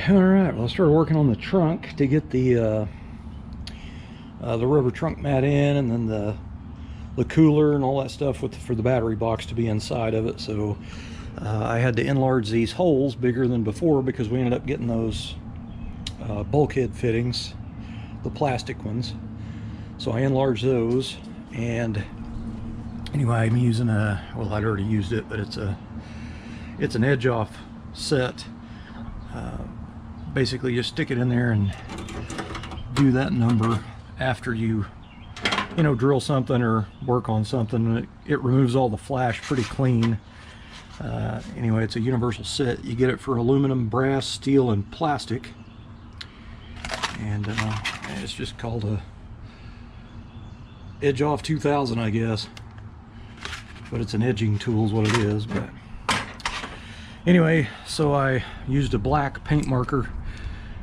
All right, well, I started working on the trunk to get the rubber trunk mat in, and then the cooler and all that stuff for the battery box to be inside of it. So I had to enlarge these holes bigger than before because we ended up getting those bulkhead fittings, the plastic ones. So I enlarged those, and anyway, I'm using well, I'd already used it, but it's an edge off set. Basically just stick it in there and do that number after you drill something or work on something. It removes all the flash pretty clean. Anyway, it's a universal set. You get it for aluminum, brass, steel, and plastic, and it's just called a Edge Off 2000, I guess, but it's an edging tool is what it is. But anyway, so I used a black paint marker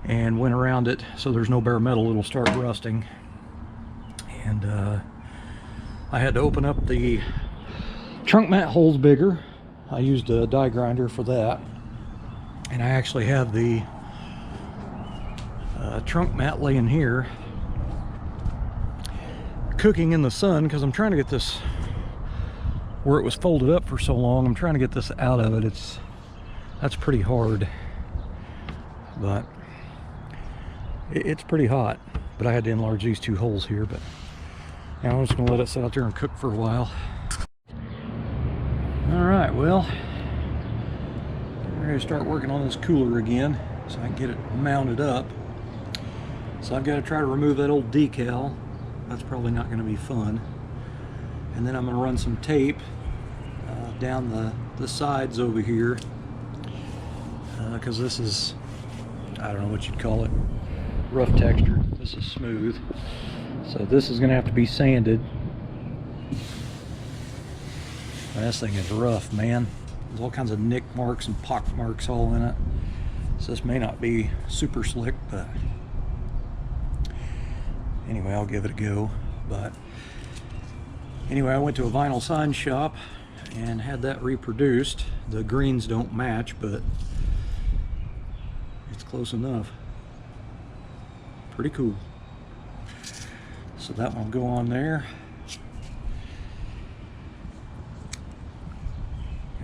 and went around it so there's no bare metal, it'll start rusting. And I had to open up the trunk mat holes bigger. I used a die grinder for that, and I actually have the trunk mat laying here cooking in the sun because I'm trying to get this where it was folded up for so long. I'm trying to get this out of it. That's pretty hard, but it's pretty hot. But I had to enlarge these two holes here. But now I'm just gonna let it sit out there and cook for a while. All right, well, I'm ready to start working on this cooler again so I can get it mounted up. So I've got to try to remove that old decal. That's probably not going to be fun. And then I'm going to run some tape down the sides over here, because this is, I don't know what you'd call it, rough texture. This is smooth, so this is going to have to be sanded. And this thing is rough, man. There's all kinds of nick marks and pock marks all in it, so this may not be super slick, but anyway, I'll give it a go. But anyway, I went to a vinyl sign shop and had that reproduced. The greens don't match, but it's close enough. Pretty cool. So that one will go on there.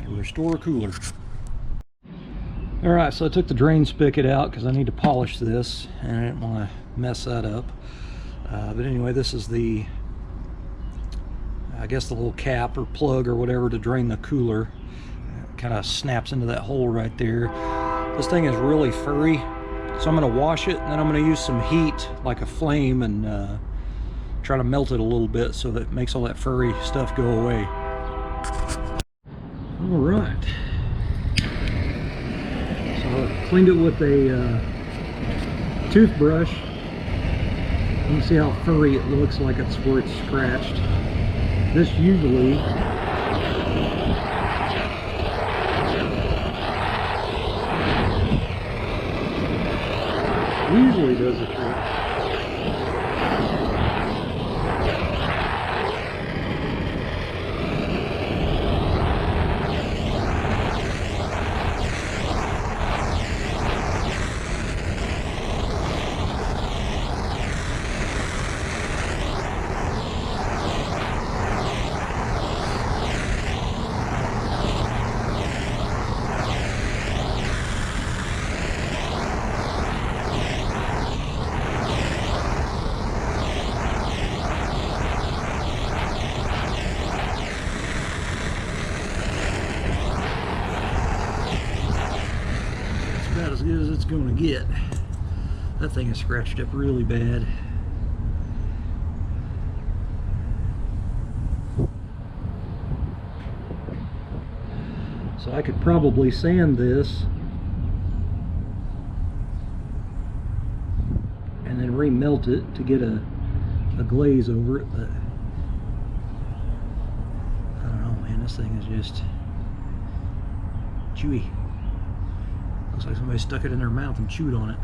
And restore cooler. Alright, so I took the drain spigot out because I need to polish this and I didn't want to mess that up. But anyway, this is the, I guess, the little cap or plug or whatever to drain the cooler. It kind of snaps into that hole right there. This thing is really furry, so I'm going to wash it, and then I'm going to use some heat, like a flame, and try to melt it a little bit so that it makes all that furry stuff go away. All right. So I cleaned it with a toothbrush. You can see how furry it looks, like it's where it's scratched. This usually does the trick. As good as it's going to get. That thing is scratched up really bad. So I could probably sand this and then remelt it to get a glaze over it, but I don't know, man, this thing is just chewy. Looks like somebody stuck it in their mouth and chewed on it.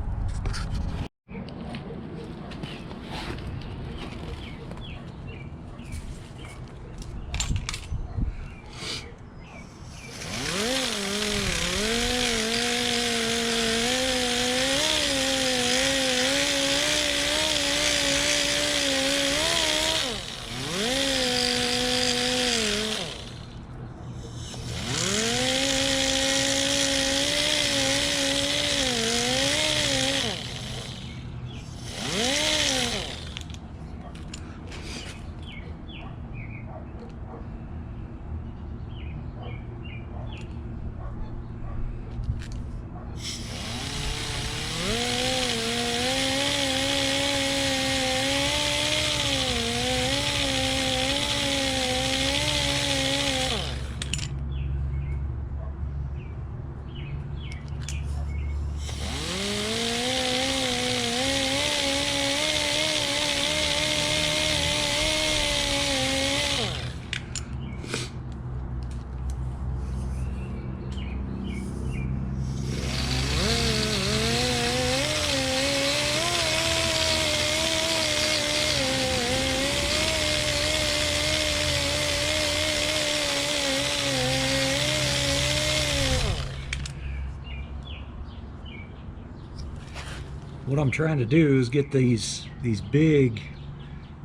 What I'm trying to do is get these big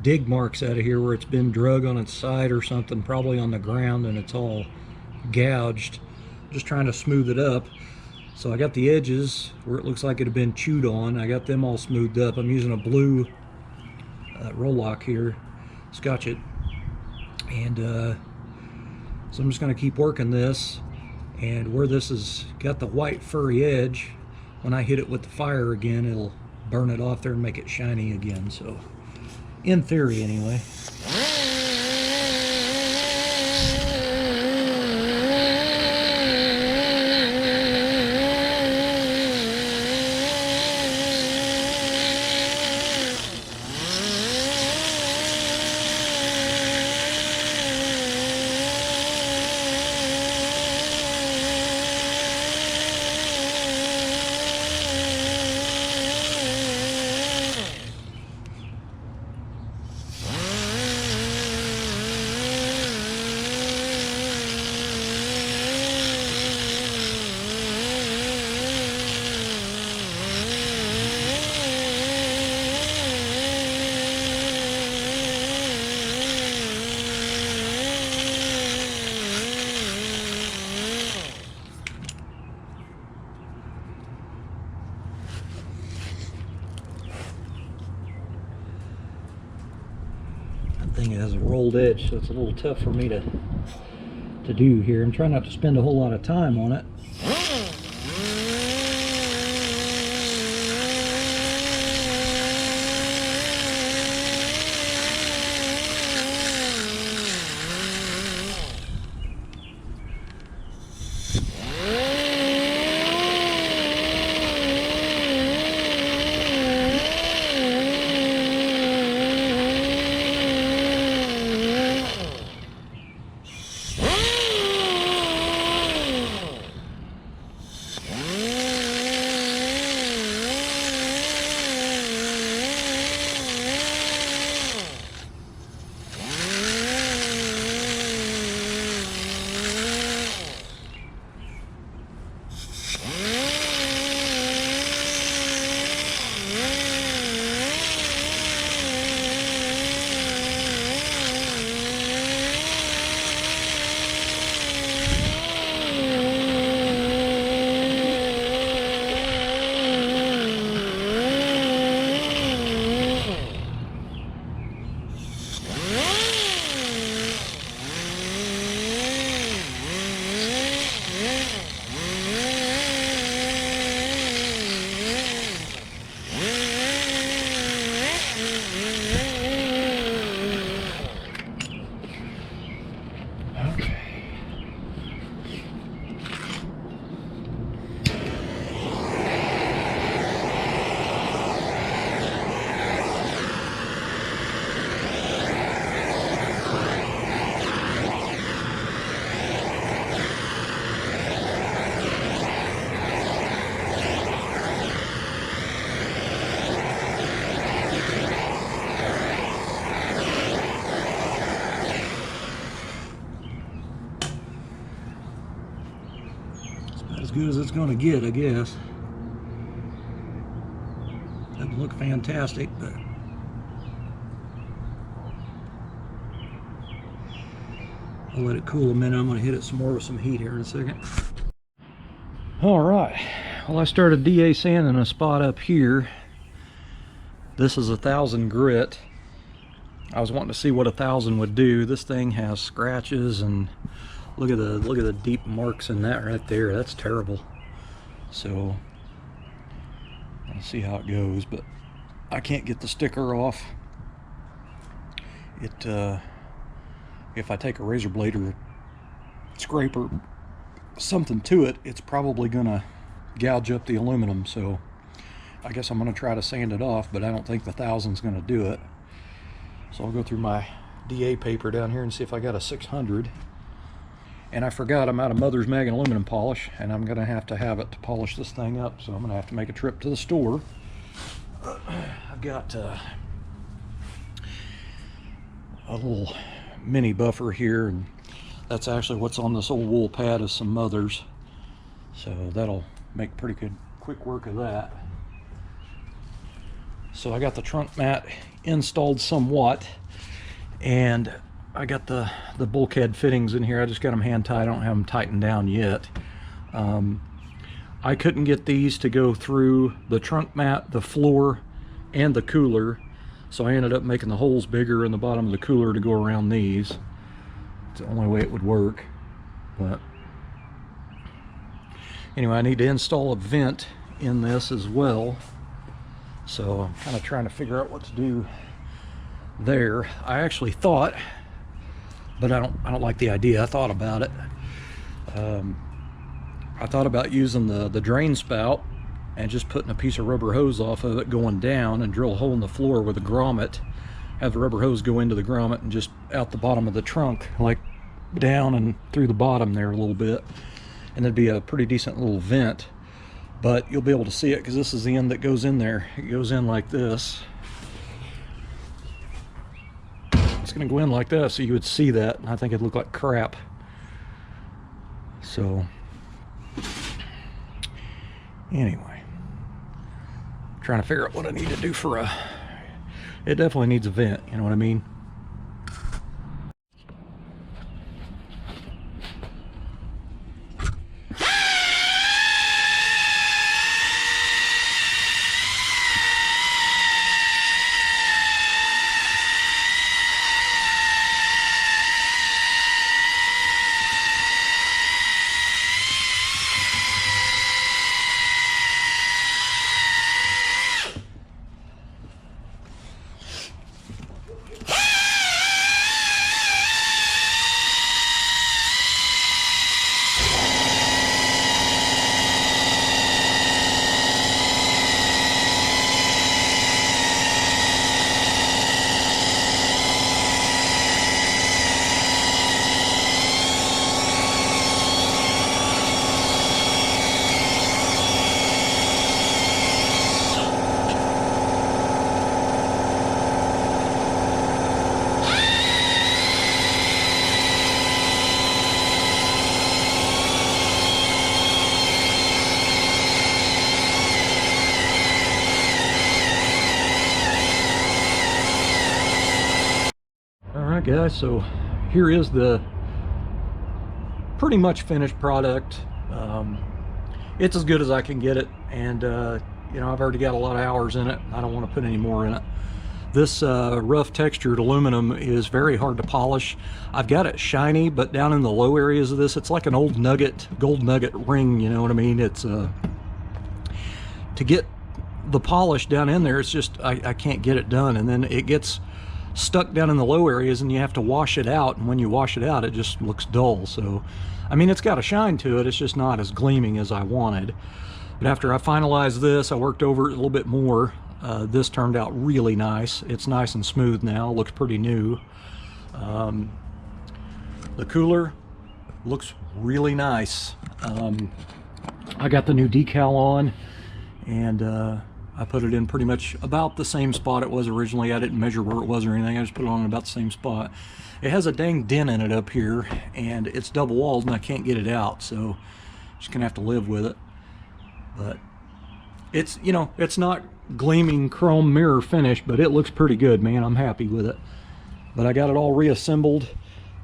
dig marks out of here where it's been drug on its side or something, probably on the ground, and it's all gouged. Just trying to smooth it up. So I got the edges where it looks like it had been chewed on. I got them all smoothed up. I'm using a blue Roloc here, Scotch it, and so I'm just going to keep working this. And where this has got the white furry edge, when I hit it with the fire again, it'll burn it off there and make it shiny again. So in theory anyway. Thing has a rolled edge, so it's a little tough for me to do here. I'm trying not to spend a whole lot of time on it. As good as it's going to get, I guess. Doesn't look fantastic, but I'll let it cool a minute. I'm going to hit it some more with some heat here in a second. All right. Well, I started DA sanding a spot up here. This is 1000 grit. I was wanting to see what 1000 would do. This thing has scratches, and look at the deep marks in that right there. That's terrible. So I'll see how it goes, but I can't get the sticker off. If I take a razor blade or scraper something to it, it's probably gonna gouge up the aluminum. So I guess I'm gonna try to sand it off, but I don't think the 1000's gonna do it. So I'll go through my DA paper down here and see if I got a 600. And I forgot I'm out of Mother's Mag and aluminum polish, and I'm gonna have to have it to polish this thing up. So I'm gonna have to make a trip to the store. I've got a little mini buffer here, and that's actually what's on this old wool pad of some Mother's. So that'll make pretty good quick work of that. So I got the trunk mat installed somewhat, and I got the bulkhead fittings in here. I just got them hand tied. I don't have them tightened down yet. I couldn't get these to go through the trunk mat, the floor, and the cooler, so I ended up making the holes bigger in the bottom of the cooler to go around these. It's the only way it would work. But anyway, I need to install a vent in this as well, so I'm kind of trying to figure out what to do there. I actually thought, but I don't like the idea. I thought about it. I thought about using the drain spout and just putting a piece of rubber hose off of it going down, and drill a hole in the floor with a grommet, have the rubber hose go into the grommet and just out the bottom of the trunk, like down and through the bottom there a little bit, and there'd be a pretty decent little vent. But you'll be able to see it because this is the end that goes in there. It goes in like this. It's going to go in like this, so you would see that, and I think it'd look like crap. So anyway, trying to figure out what I need to do for it definitely needs a vent, you know what I mean? Guys, so here is the pretty much finished product. It's as good as I can get it, and you know, I've already got a lot of hours in it. I don't want to put any more in it. This rough textured aluminum is very hard to polish. I've got it shiny, but down in the low areas of this, it's like an old nugget, gold nugget ring, you know what I mean? It's to get the polish down in there, it's just I can't get it done, and then it gets stuck down in the low areas and you have to wash it out, and when you wash it out it just looks dull. So I mean, it's got a shine to it, it's just not as gleaming as I wanted. But after I finalized this, I worked over it a little bit more. This turned out really nice. It's nice and smooth now, looks pretty new. The cooler looks really nice. I got the new decal on, and I put it in pretty much about the same spot it was originally. I didn't measure where it was or anything. I just put it on about the same spot. It has a dang dent in it up here, and it's double walled and I can't get it out, so just gonna have to live with it. But it's, you know, it's not gleaming chrome mirror finish, but it looks pretty good, man. I'm happy with it. But I got it all reassembled.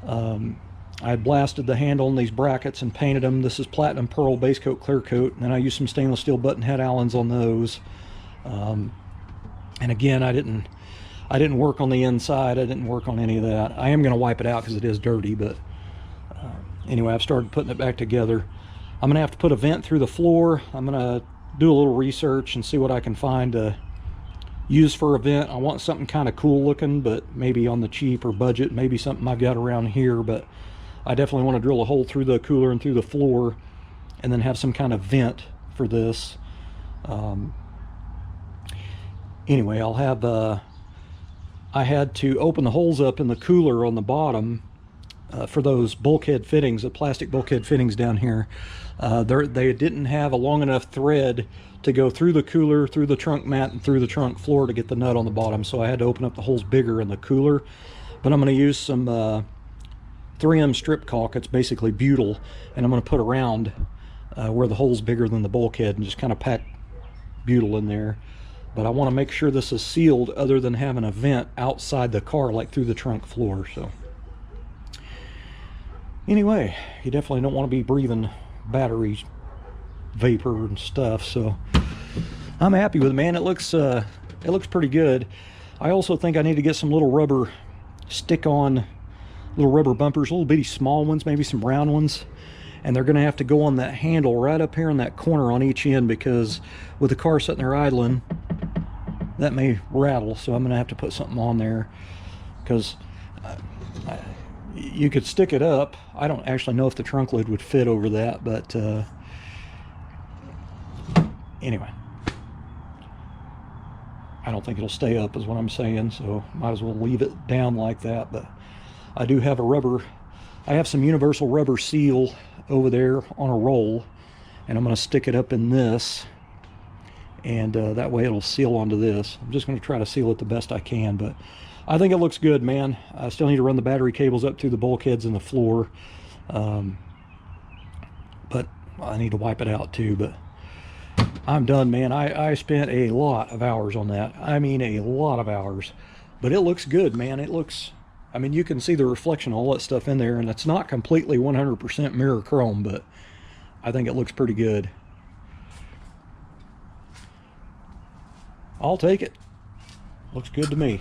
I blasted the handle in these brackets and painted them. This is platinum pearl base coat clear coat, and then I used some stainless steel button head Allens on those. And again, I didn't work on the inside. I didn't work on any of that. I am going to wipe it out because it is dirty, but anyway, I've started putting it back together. I'm going to have to put a vent through the floor. I'm going to do a little research and see what I can find to use for a vent. I want something kind of cool looking, but maybe on the cheap or budget, maybe something I've got around here. But I definitely want to drill a hole through the cooler and through the floor, and then have some kind of vent for this. Anyway, I'll have I had to open the holes up in the cooler on the bottom for those bulkhead fittings, the plastic bulkhead fittings down here. They didn't have a long enough thread to go through the cooler, through the trunk mat, and through the trunk floor to get the nut on the bottom, so I had to open up the holes bigger in the cooler. But I'm going to use some 3M strip caulk. It's basically butyl, and I'm going to put around where the hole's bigger than the bulkhead and just kind of pack butyl in there. but I want to make sure this is sealed other than having a vent outside the car, like through the trunk floor. So anyway, you definitely don't want to be breathing battery vapor and stuff. So I'm happy with it, man. It looks pretty good. I also think I need to get some little rubber stick-on, little rubber bumpers, little bitty small ones, maybe some round ones. And they're going to have to go on that handle right up here in that corner on each end, because with the car sitting there idling, that may rattle. So I'm going to have to put something on there, because you could stick it up. I don't actually know if the trunk lid would fit over that, but anyway, I don't think it'll stay up is what I'm saying, so might as well leave it down like that. But I do have I have some universal rubber seal over there on a roll, and I'm going to stick it up in this, and that way it'll seal onto this. I'm just going to try to seal it the best I can, but I think it looks good, man. I still need to run the battery cables up through the bulkheads in the floor, but I need to wipe it out too. But I'm done, man. I spent a lot of hours on that. I mean, a lot of hours, but it looks good, man. It looks, I mean, you can see the reflection of all that stuff in there, and it's not completely 100% mirror chrome, but I think it looks pretty good. I'll take it. Looks good to me.